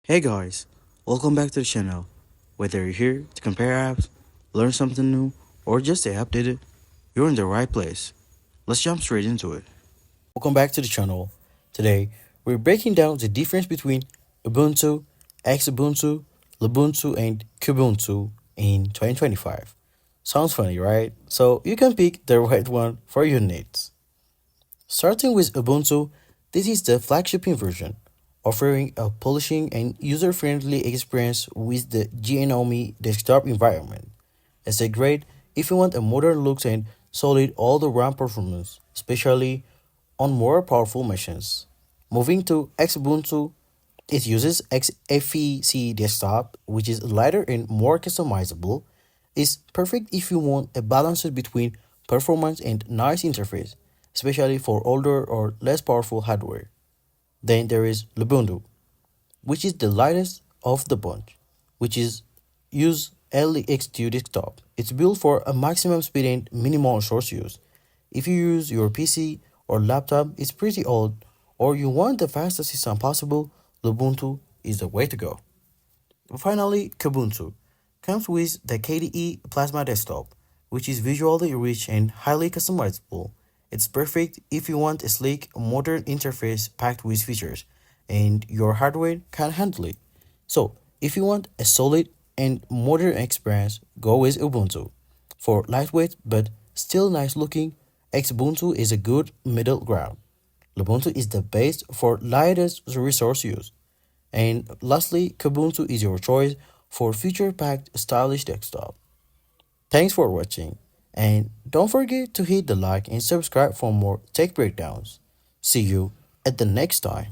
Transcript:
Hey guys, welcome back to the channel. Whether you're here to compare apps, learn something new, or just stay updated, you're in the right place. Let's jump straight into it. Welcome back to the channel. Today, we're breaking down the difference between Ubuntu, Xubuntu, Lubuntu, and Kubuntu in 2025. Sounds funny, right? So you can pick the right one for your needs. Starting with Ubuntu, this is the flagship version, offering a polishing and user-friendly experience with the GNOME desktop environment. It's a great if you want a modern look and solid all-around performance, especially on more powerful machines. Moving to Xubuntu, it uses XFCE desktop, which is lighter and more customizable. It's perfect if you want a balance between performance and nice interface, especially for older or less powerful hardware. Then there is Lubuntu, which is the lightest of the bunch, which is use LXQt desktop. It's built for a maximum speed and minimal source use. If you use your PC or laptop, it's pretty old, or you want the fastest system possible, Lubuntu is the way to go. Finally, Kubuntu comes with the KDE Plasma Desktop, which is visually rich and highly customizable. It's perfect if you want a sleek, modern interface packed with features, and your hardware can handle it. So, if you want a solid and modern experience, go with Ubuntu. For lightweight but still nice looking, Xubuntu is a good middle ground. Lubuntu is the best for lightest resource use. And lastly, Kubuntu is your choice for feature-packed stylish desktop. Thanks for watching, and don't forget to hit the like and subscribe for more tech breakdowns. See you at the next time.